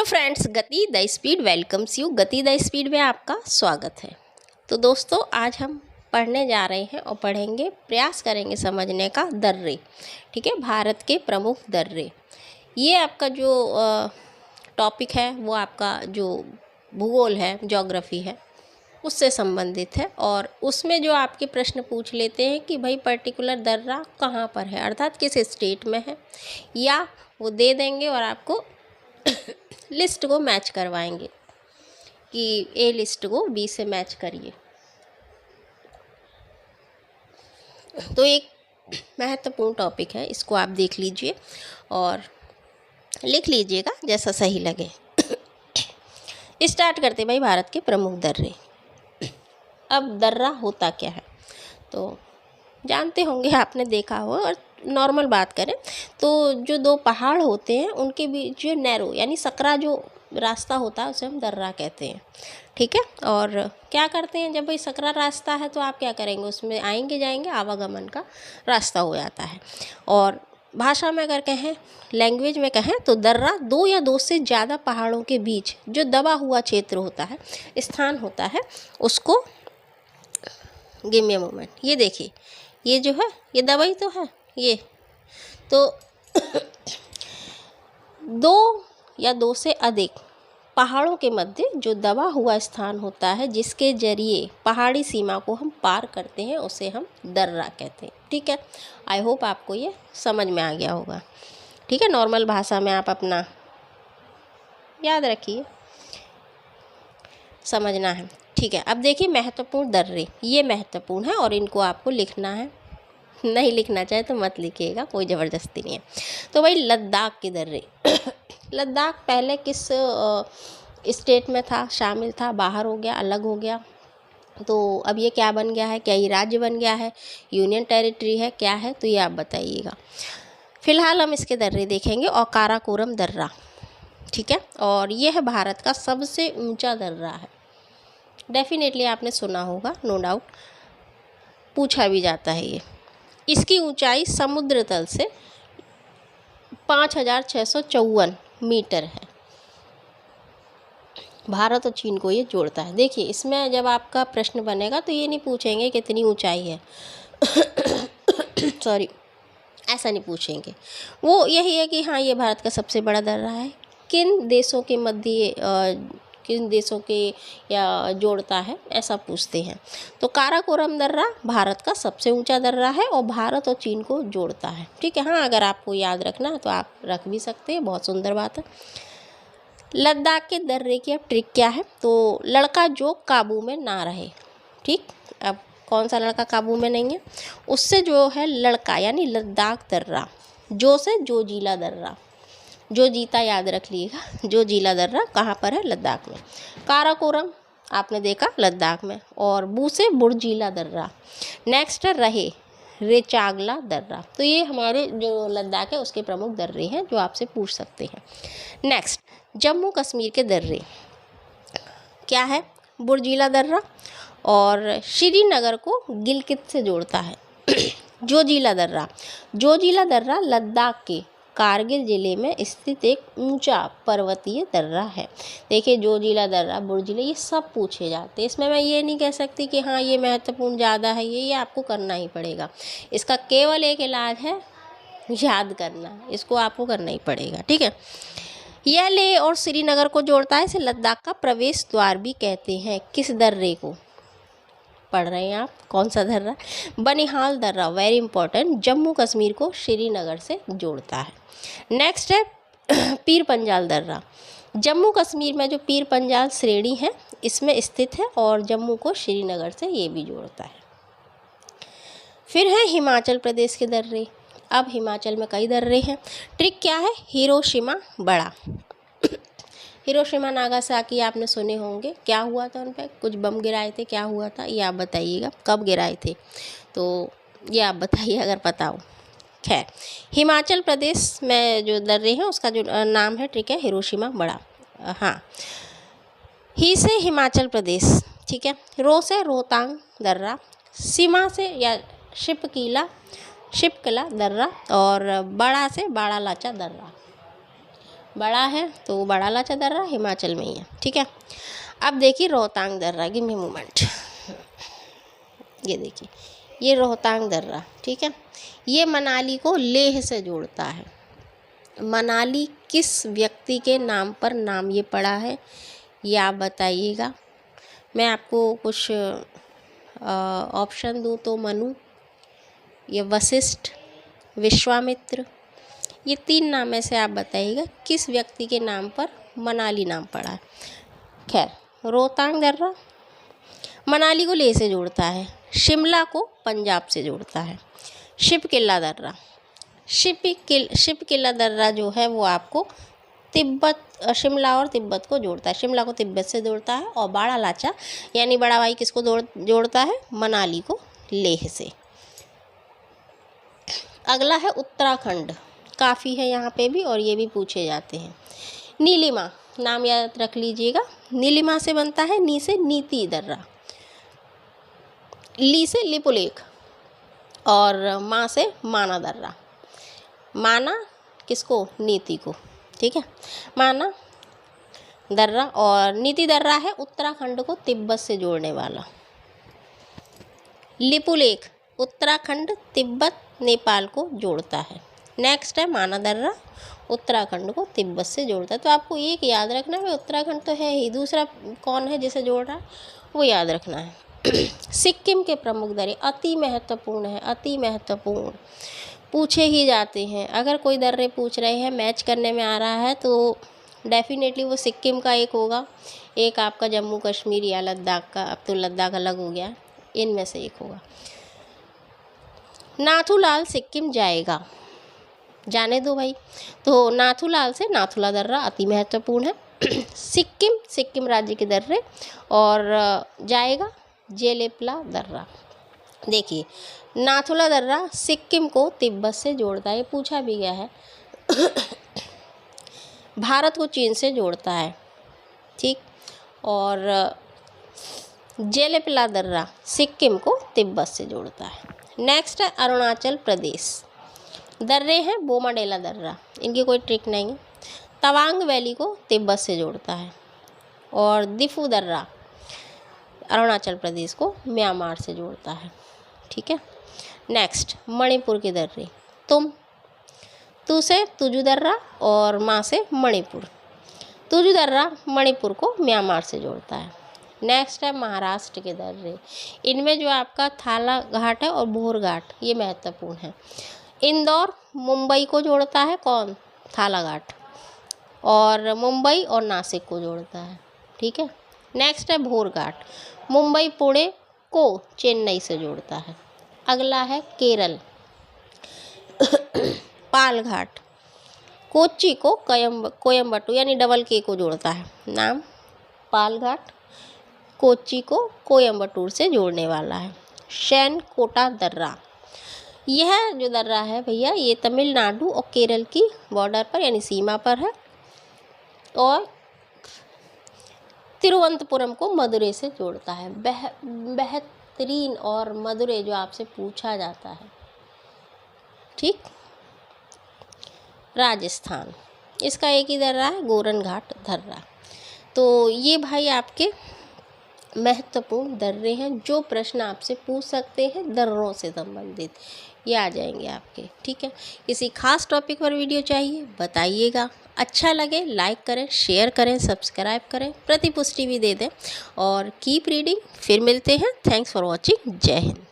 Friends, गति the speed welcomes you. गति the speed में आपका स्वागत है। तो दोस्तों, आज हम पढ़ने जा रहे हैं और पढ़ेंगे, प्रयास करेंगे समझने का दर्रे। ठीक है, भारत के प्रमुख दर्रे। ये आपका जो टॉपिक है वो आपका जो भूगोल है, ज्योग्राफी है, उससे संबंधित है। और उसमें जो आपके प्रश्न पूछ लेते हैं कि भाई पर्टिकुलर दर्रा कहाँ पर है, अर्थात किस स्टेट में है, या वो दे देंगे और आपको लिस्ट को मैच करवाएंगे कि ए लिस्ट को बी से मैच करिए। तो एक महत्वपूर्ण टॉपिक है, इसको आप देख लीजिए और लिख लीजिएगा जैसा सही लगे। स्टार्ट करते भाई, भारत के प्रमुख दर्रे। अब दर्रा होता क्या है तो जानते होंगे, आपने देखा हो। और नॉर्मल बात करें तो जो दो पहाड़ होते हैं उनके बीच जो नैरो यानी सकरा जो रास्ता होता है उसे हम दर्रा कहते हैं। ठीक है, और क्या करते हैं जब भाई सकरा रास्ता है तो आप क्या करेंगे, उसमें आएंगे जाएंगे, आवागमन का रास्ता हो जाता है। और भाषा में अगर कहें, लैंग्वेज में कहें तो दर्रा दो या दो से ज़्यादा पहाड़ों के बीच जो दबा हुआ क्षेत्र होता है, स्थान होता है, उसको गिव मी अ मोमेंट, ये देखिए, ये जो है ये दबाई तो है, ये तो दो या दो से अधिक पहाड़ों के मध्य जो दबा हुआ स्थान होता है, जिसके जरिए पहाड़ी सीमा को हम पार करते हैं, उसे हम दर्रा कहते हैं। ठीक है, आई होप आपको ये समझ में आ गया होगा। ठीक है, नॉर्मल भाषा में आप अपना याद रखिए, समझना है। ठीक है, अब देखिए महत्वपूर्ण दर्रे, ये महत्वपूर्ण है और इनको आपको लिखना है। नहीं लिखना चाहे तो मत लिखिएगा, कोई ज़बरदस्ती नहीं है। तो भाई लद्दाख के दर्रे। लद्दाख पहले किस स्टेट में था, शामिल था, बाहर हो गया, अलग हो गया, तो अब ये क्या बन गया है, क्या ये राज्य बन गया है, यूनियन टेरिटरी है, क्या है, तो ये आप बताइएगा। फिलहाल हम इसके दर्रे देखेंगे। और काराकोरम दर्रा, ठीक है, और यह है भारत का सबसे ऊंचा दर्रा है। डेफिनेटली आपने सुना होगा, नो डाउट, पूछा भी जाता है ये। इसकी ऊंचाई समुद्र तल से 5654 मीटर है। भारत और चीन को ये जोड़ता है। देखिए, इसमें जब आपका प्रश्न बनेगा तो ये नहीं पूछेंगे कितनी ऊंचाई है सॉरी, ऐसा नहीं पूछेंगे। वो यही है कि हाँ, ये भारत का सबसे बड़ा दर्रा है, किन देशों के मध्य किन देशों के या जोड़ता है, ऐसा पूछते हैं। तो काराकोरम दर्रा भारत का सबसे ऊंचा दर्रा है और भारत और चीन को जोड़ता है। ठीक है, हाँ, अगर आपको याद रखना है तो आप रख भी सकते हैं, बहुत सुंदर बात है। लद्दाख के दर्रे की अब ट्रिक क्या है, तो लड़का जो काबू में ना रहे। ठीक, अब कौन सा लड़का काबू में नहीं है, उससे जो है लड़का यानी लद्दाख दर्रा, जो से जो जिला दर्रा, जो जीता याद रख लीजिएगा, जो जिला दर्रा कहाँ पर है, लद्दाख में। काराकोरम आपने देखा लद्दाख में, और बू से बुर्जिला दर्रा। नेक्स्ट है रहे रेचागला दर्रा। तो ये हमारे जो लद्दाख है उसके प्रमुख दर्रे हैं जो आपसे पूछ सकते हैं। नेक्स्ट, जम्मू कश्मीर के दर्रे क्या है, बुर्जिला दर्रा, और श्रीनगर को गिलगित से जोड़ता है जोजिला दर्रा। जोजिला दर्रा लद्दाख के कारगिल ज़िले में स्थित एक ऊंचा पर्वतीय दर्रा है। देखिए, जोजिला दर्रा, बुर्जिला, ये सब पूछे जाते हैं। इसमें मैं ये नहीं कह सकती कि हाँ ये महत्वपूर्ण ज़्यादा है, ये आपको करना ही पड़ेगा। इसका केवल एक इलाज है, याद करना, इसको आपको करना ही पड़ेगा। ठीक है, यह लेह और श्रीनगर को जोड़ता है, इसे लद्दाख का प्रवेश द्वार भी कहते हैं। किस दर्रे को पढ़ रहे हैं आप, कौन सा दर्रा, बनिहाल दर्रा, वेरी इंपॉर्टेंट, जम्मू कश्मीर को श्रीनगर से जोड़ता है। नेक्स्ट है पीर पंजाल दर्रा। जम्मू कश्मीर में जो पीर पंजाल श्रेणी है इसमें स्थित है और जम्मू को श्रीनगर से ये भी जोड़ता है। फिर है हिमाचल प्रदेश के दर्रे। अब हिमाचल में कई दर्रे हैं। ट्रिक क्या है, हिरोशिमा बड़ा। हिरोशिमा नागासाकी आपने सुने होंगे, क्या हुआ था उन पर, कुछ बम गिराए थे, क्या हुआ था ये आप बताइएगा, कब गिराए थे, तो ये आप बताइए अगर पता हो। खैर, हिमाचल प्रदेश में जो दर्रे हैं उसका जो नाम है, ट्रिक है, हिरोशिमा बड़ा। हाँ, ही से हिमाचल प्रदेश, ठीक है, रो से रोहतांग दर्रा, सीमा से या शिपकिला दर्रा, और बड़ा से बाड़ा लाचा दर्रा। बड़ा है तो बड़ा लाचा दर्रा हिमाचल में ही है, ठीक है। अब देखिए रोहतांग दर्रा, गिव मी मोमेंट। ये देखिए ये रोहतांग दर्रा, ठीक है। ये मनाली को लेह से जोड़ता है। मनाली किस व्यक्ति के नाम पर नाम ये पड़ा है, ये आप बताइएगा। मैं आपको कुछ ऑप्शन दूँ तो मनु, ये वशिष्ठ, विश्वामित्र, ये 3 नाम में से आप बताइएगा किस व्यक्ति के नाम पर मनाली नाम पड़ा है। खैर, रोहतांग दर्रा मनाली को लेह से जोड़ता है, शिमला को पंजाब से जोड़ता है। शिप किला दर्रा, शिप किला दर्रा जो है वो आपको तिब्बत, शिमला और तिब्बत को जोड़ता है। शिमला को तिब्बत से जोड़ता है। और बड़ा लाचा यानी बड़ा भाई किसको जोड़ता है, मनाली को लेह से। अगला है उत्तराखंड, काफ़ी है यहाँ पे भी और ये भी पूछे जाते हैं। नीलिमा, नाम याद रख लीजिएगा। नीलिमा से बनता है नी से नीति दर्रा, ली से लिपुलेख और माँ से माना दर्रा। माना किसको, नीति को, ठीक है। माना दर्रा और नीति दर्रा है उत्तराखंड को तिब्बत से जोड़ने वाला। लिपुलेख उत्तराखंड तिब्बत नेपाल को जोड़ता है। नेक्स्ट है माना दर्रा, उत्तराखंड को तिब्बत से जोड़ता है। तो आपको एक याद रखना है, उत्तराखंड तो है ही, दूसरा कौन है जिसे जोड़ रहा है वो याद रखना है। सिक्किम के प्रमुख दर्रे अति महत्वपूर्ण है, अति महत्वपूर्ण, पूछे ही जाते हैं। अगर कोई दर्रे पूछ रहे हैं, मैच करने में आ रहा है तो डेफिनेटली वो सिक्किम का एक होगा, एक आपका जम्मू कश्मीर या लद्दाख का, अब तो लद्दाख अलग हो गया, इनमें से एक होगा। नाथूलाल सिक्किम जाएगा, जाने दो भाई। तो नाथूलाल से नाथुला दर्रा अति महत्वपूर्ण है। सिक्किम राज्य के दर्रे और जाएगा जेलेपला दर्रा। देखिए नाथुला दर्रा सिक्किम को तिब्बत से जोड़ता है, ये पूछा भी गया है। भारत को चीन से जोड़ता है, ठीक। और जेलेपला दर्रा सिक्किम को तिब्बत से जोड़ता है। नेक्स्ट है अरुणाचल प्रदेश, दर्रे हैं बोमाडेला दर्रा, इनकी कोई ट्रिक नहीं है। तवांग वैली को तिब्बत से जोड़ता है। और दिफू दर्रा अरुणाचल प्रदेश को म्यांमार से जोड़ता है, ठीक है। नेक्स्ट मणिपुर के दर्रे, तू से तुजू दर्रा और माँ से मणिपुर। तुजू दर्रा मणिपुर को म्यांमार से जोड़ता है। नेक्स्ट है महाराष्ट्र के दर्रे, इनमें जो आपका थाला घाट है और भोर घाट ये महत्वपूर्ण है। इंदौर मुंबई को जोड़ता है कौन, थाला घाट, और मुंबई और नासिक को जोड़ता है, ठीक है। नेक्स्ट है भोर घाट, मुंबई पुणे को चेन्नई से जोड़ता है। अगला है केरल, पाल घाट, कोच्चि को कोयम्बटूर यानी डबल के को जोड़ता है। नाम पाल घाट कोच्चि को कोयम्बटूर से जोड़ने वाला है। शैनकोटा दर्रा, यह जो दर्रा है भैया ये तमिलनाडु और केरल की बॉर्डर पर यानी सीमा पर है। और तिरुवनंतपुरम को मदुरै से जोड़ता है। बेहतरीन और मदुरै जो आपसे पूछा जाता है, ठीक। राजस्थान, इसका एक ही दर्रा है गोरन घाट दर्रा। तो ये भाई आपके महत्वपूर्ण दर्रे हैं जो प्रश्न आपसे पूछ सकते हैं दर्रों से संबंधित, ये आ जाएंगे आपके, ठीक है। किसी खास टॉपिक पर वीडियो चाहिए बताइएगा, अच्छा लगे लाइक करें, शेयर करें, सब्सक्राइब करें, प्रतिपुष्टि भी दे दें और कीप रीडिंग। फिर मिलते हैं। Thanks for watching. जय हिंद।